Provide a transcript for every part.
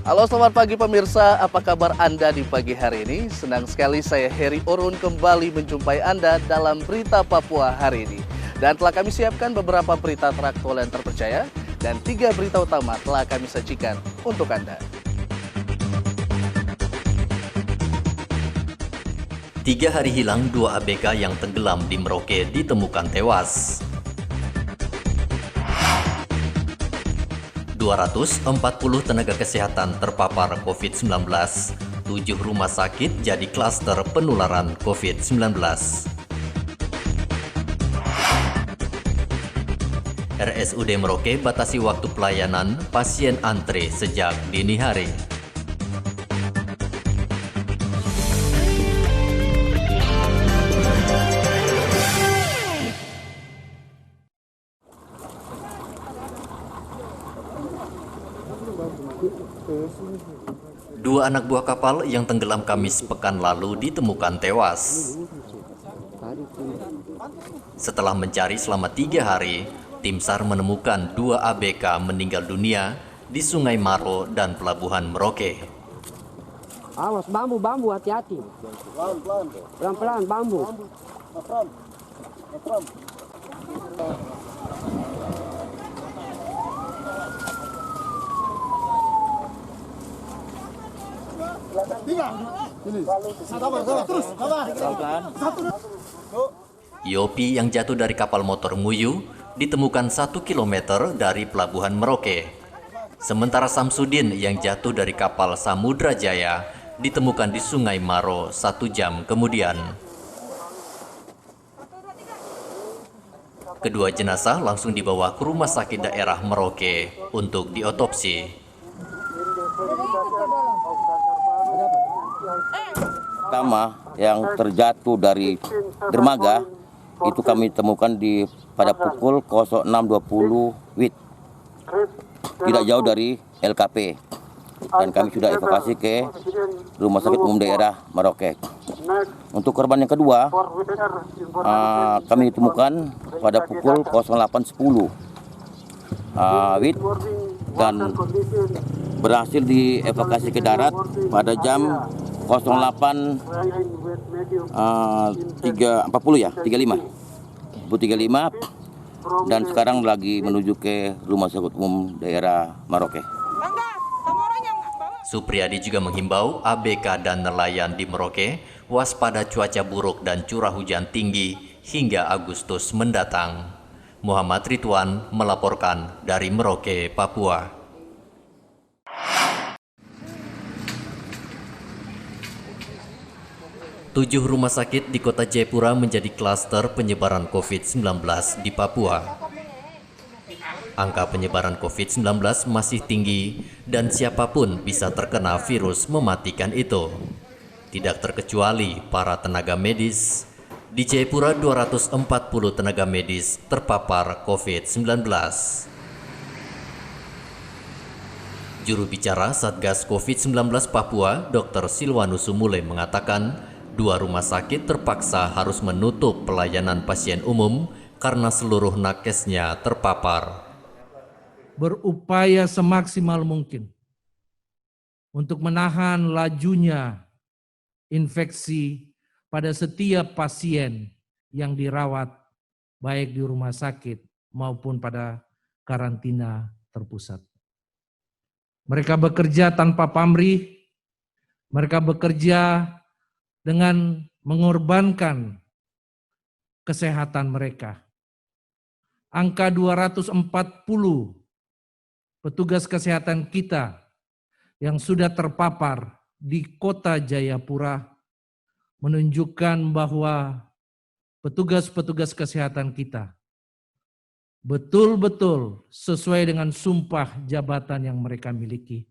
Halo selamat pagi pemirsa, apa kabar Anda di pagi hari ini? Senang sekali saya Heri Orun kembali menjumpai Anda dalam Berita Papua hari ini. Dan telah kami siapkan beberapa berita teraktual yang terpercaya dan 3 berita utama telah kami sajikan untuk Anda. 3 hari hilang, 2 ABK yang tenggelam di Merauke ditemukan tewas. 240 tenaga kesehatan terpapar COVID-19. 7 rumah sakit jadi klaster penularan COVID-19. RSUD Merauke batasi waktu pelayanan pasien antre sejak dini hari. Dua anak buah kapal yang tenggelam Kamis pekan lalu ditemukan tewas. Setelah mencari selama 3 hari, tim SAR menemukan 2 ABK meninggal dunia di Sungai Maro dan Pelabuhan Merauke. Awas bambu, hati-hati. Pelan-pelan bambu. Yopi yang jatuh dari kapal motor Muyu ditemukan 1 km dari Pelabuhan Merauke. Sementara Samsudin yang jatuh dari kapal Samudra Jaya ditemukan di Sungai Maro 1 jam kemudian. Kedua jenazah langsung dibawa ke Rumah Sakit Daerah Merauke untuk diotopsi. Pertama yang terjatuh dari dermaga itu kami temukan pada pukul 06.20 WIB, tidak jauh dari LKP, dan kami sudah evakuasi ke Rumah Sakit Umum Daerah Merauke. Untuk korban yang kedua kami ditemukan pada pukul 08.10 WIB dan berhasil dievakuasi ke darat pada jam 08.35 dan sekarang lagi menuju ke Rumah Sakit Umum Daerah Merauke. Supriyadi juga menghimbau ABK dan nelayan di Merauke waspada cuaca buruk dan curah hujan tinggi hingga Agustus mendatang. Muhammad Ridwan melaporkan dari Merauke, Papua. Tujuh rumah sakit di kota Jayapura menjadi klaster penyebaran COVID-19 di Papua. Angka penyebaran COVID-19 masih tinggi dan siapapun bisa terkena virus mematikan itu. Tidak terkecuali para tenaga medis. Di Jayapura 240 tenaga medis terpapar COVID-19. Juru bicara Satgas COVID-19 Papua, Dr. Silwanus Sumule mengatakan, 2 rumah sakit terpaksa harus menutup pelayanan pasien umum karena seluruh nakesnya terpapar. Berupaya semaksimal mungkin untuk menahan lajunya infeksi pada setiap pasien yang dirawat baik di rumah sakit maupun pada karantina terpusat. Mereka bekerja tanpa pamrih, mereka bekerja dengan mengorbankan kesehatan mereka. Angka 240 petugas kesehatan kita yang sudah terpapar di kota Jayapura menunjukkan bahwa petugas-petugas kesehatan kita betul-betul sesuai dengan sumpah jabatan yang mereka miliki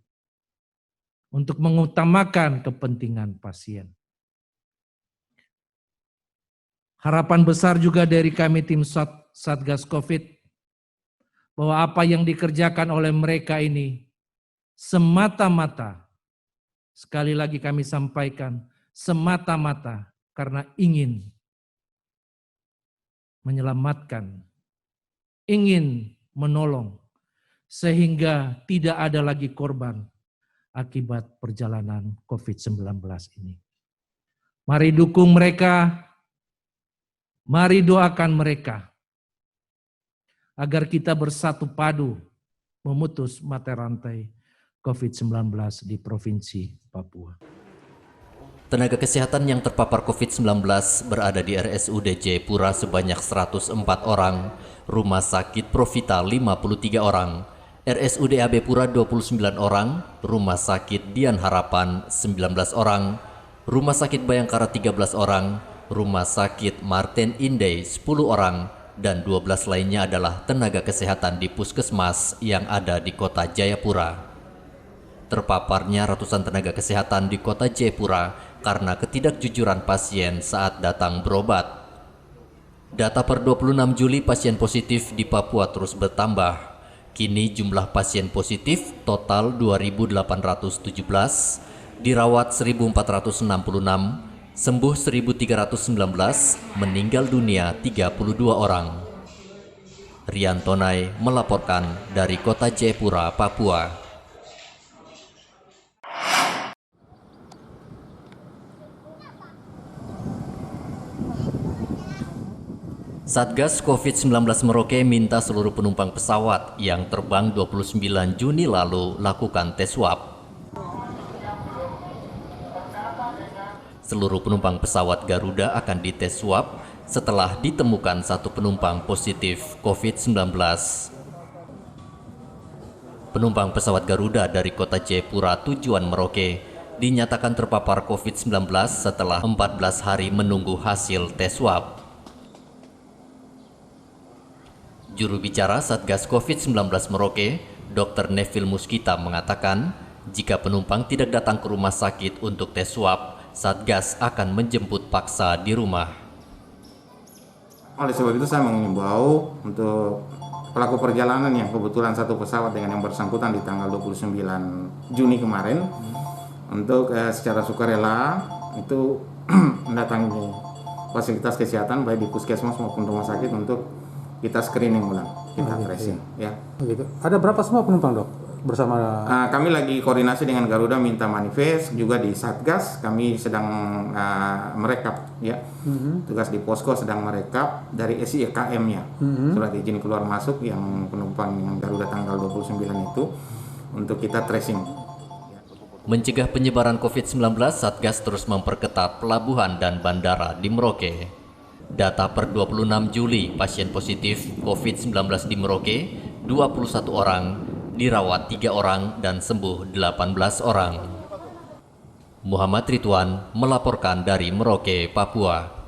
untuk mengutamakan kepentingan pasien. Harapan besar juga dari kami tim Satgas COVID bahwa apa yang dikerjakan oleh mereka ini semata-mata, sekali lagi kami sampaikan, semata-mata karena ingin menyelamatkan, ingin menolong, sehingga tidak ada lagi korban akibat perjalanan COVID-19 ini. Mari dukung mereka, mari doakan mereka, agar kita bersatu padu memutus mata rantai COVID-19 di Provinsi Papua. Tenaga kesehatan yang terpapar COVID-19 berada di RSUD Jayapura sebanyak 104 orang, Rumah Sakit Profita 53 orang, RSUD AB Pura 29 orang, Rumah Sakit Dian Harapan 19 orang, Rumah Sakit Bayangkara 13 orang, Rumah Sakit Martin Inday 10 orang, dan 12 lainnya adalah tenaga kesehatan di puskesmas yang ada di kota Jayapura. Terpaparnya ratusan tenaga kesehatan di kota Jayapura karena ketidakjujuran pasien saat datang berobat. Data per 26 Juli pasien positif di Papua terus bertambah. Kini jumlah pasien positif total 2.817, dirawat 1.466, sembuh 1.319, meninggal dunia 32 orang. Rian Tonai melaporkan dari kota Jayapura, Papua. Satgas COVID-19 Merauke minta seluruh penumpang pesawat yang terbang 29 Juni lalu lakukan tes swab. Seluruh penumpang pesawat Garuda akan dites swab setelah ditemukan satu penumpang positif COVID-19. Penumpang pesawat Garuda dari kota Jayapura tujuan Merauke dinyatakan terpapar COVID-19 setelah 14 hari menunggu hasil tes swab. Juru bicara Satgas COVID-19 Merauke, Dr. Neville Muskita mengatakan, jika penumpang tidak datang ke rumah sakit untuk tes swab, Satgas akan menjemput paksa di rumah. Oleh sebab itu saya mengimbau untuk pelaku perjalanan yang kebetulan satu pesawat dengan yang bersangkutan di tanggal 29 Juni kemarin, untuk secara sukarela itu mendatangi fasilitas kesehatan baik di puskesmas maupun rumah sakit untuk kita screening ulang, kita tracing. Ya. Begitu. Ada berapa semua penumpang, Dok? Bersama kami lagi koordinasi dengan Garuda minta manifest, juga di Satgas kami sedang merekap, ya. Tugas di posko sedang merekap dari SIKM-nya, surat izin keluar masuk yang penumpang yang Garuda tanggal 29 itu untuk kita tracing. Mencegah penyebaran COVID-19, Satgas terus memperketat pelabuhan dan bandara di Merauke. Data per 26 Juli, pasien positif COVID-19 di Merauke 21 orang, dirawat 3 orang dan sembuh 18 orang. Muhammad Ridwan melaporkan dari Merauke, Papua.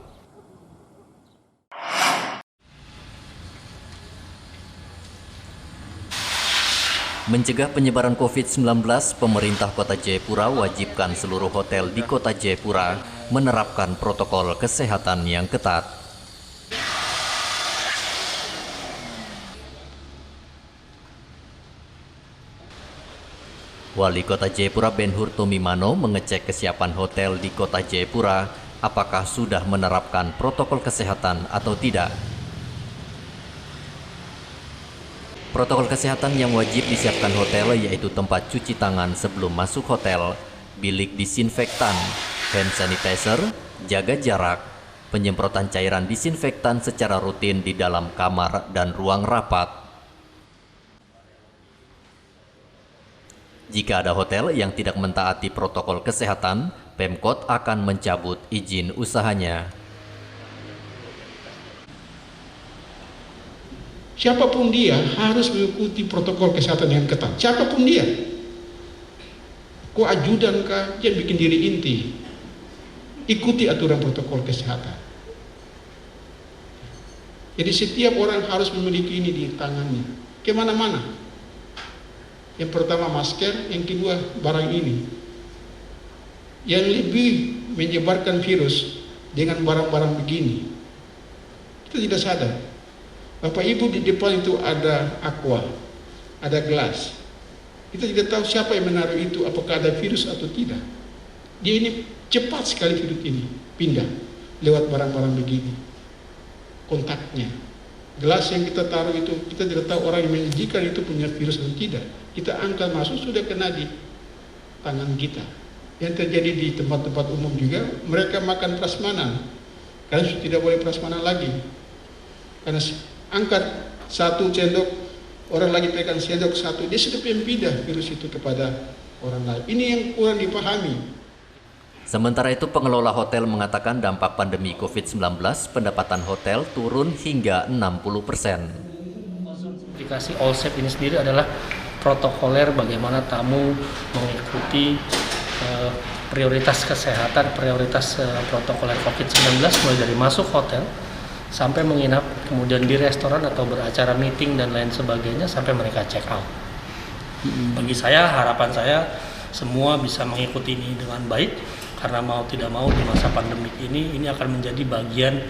Mencegah penyebaran COVID-19, pemerintah Kota Jayapura wajibkan seluruh hotel di Kota Jayapura menerapkan protokol kesehatan yang ketat. Wali Kota Jayapura Ben-Hur Tomimano mengecek kesiapan hotel di Kota Jayapura apakah sudah menerapkan protokol kesehatan atau tidak. Protokol kesehatan yang wajib disiapkan hotel yaitu tempat cuci tangan sebelum masuk hotel, bilik disinfektan, hand sanitizer, jaga jarak, penyemprotan cairan disinfektan secara rutin di dalam kamar dan ruang rapat. Jika ada hotel yang tidak mentaati protokol kesehatan, Pemkot akan mencabut izin usahanya. Siapapun dia harus mengikuti protokol kesehatan yang ketat. Siapapun dia. Kau ajudan kah, jangan bikin diri inti. Ikuti aturan protokol kesehatan. Jadi setiap orang harus memiliki ini di tangannya. Kemana-mana. Yang pertama masker, yang kedua barang ini. Yang lebih menyebarkan virus dengan barang-barang begini. Kita tidak sadar. Bapak Ibu di depan itu ada aqua, ada gelas. Kita tidak tahu siapa yang menaruh itu, apakah ada virus atau tidak. Dia ini cepat sekali virus ini pindah lewat barang-barang begini. Kontaknya. Gelas yang kita taruh itu, kita tidak tahu orang yang menyajikan itu punya virus atau tidak. Kita angkat masuk, sudah kena di tangan kita. Yang terjadi di tempat-tempat umum juga, mereka makan prasmanan, karena sudah tidak boleh prasmanan lagi. Karena angkat satu sendok, orang lagi pegang sendok satu, dia sudah pindah virus itu kepada orang lain. Ini yang kurang dipahami. Sementara itu, pengelola hotel mengatakan dampak pandemi COVID-19, pendapatan hotel turun hingga 60%. Aplikasi Allsafe ini sendiri adalah protokoler bagaimana tamu mengikuti prioritas kesehatan, prioritas protokoler COVID-19 mulai dari masuk hotel sampai menginap, kemudian di restoran atau beracara meeting dan lain sebagainya sampai mereka check out. Bagi saya, harapan saya semua bisa mengikuti ini dengan baik, karena mau tidak mau di masa pandemik ini akan menjadi bagian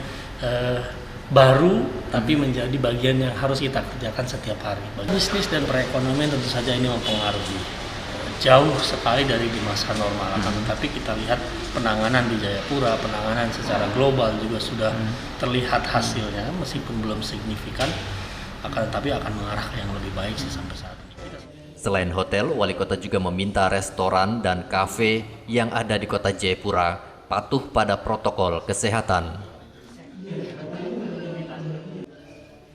baru, tapi menjadi bagian yang harus kita kerjakan setiap hari. Bagi bisnis dan perekonomian tentu saja ini mempengaruhi. Jauh sekali dari di masa normal, tetapi kita lihat penanganan di Jayapura, penanganan secara global juga sudah terlihat hasilnya, meskipun belum signifikan, tapi akan mengarah ke yang lebih baik sih sampai saat ini. Selain hotel, wali kota juga meminta restoran dan kafe yang ada di kota Jayapura patuh pada protokol kesehatan.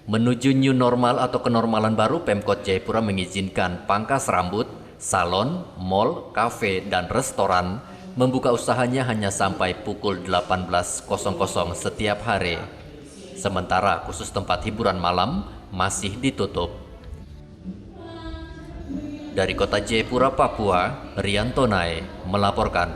Menuju new normal atau kenormalan baru, Pemkot Jayapura mengizinkan pangkas rambut, salon, mal, kafe, dan restoran membuka usahanya hanya sampai pukul 18.00 setiap hari. Sementara khusus tempat hiburan malam masih ditutup. Dari kota Jayapura, Papua, Rian Tonai melaporkan.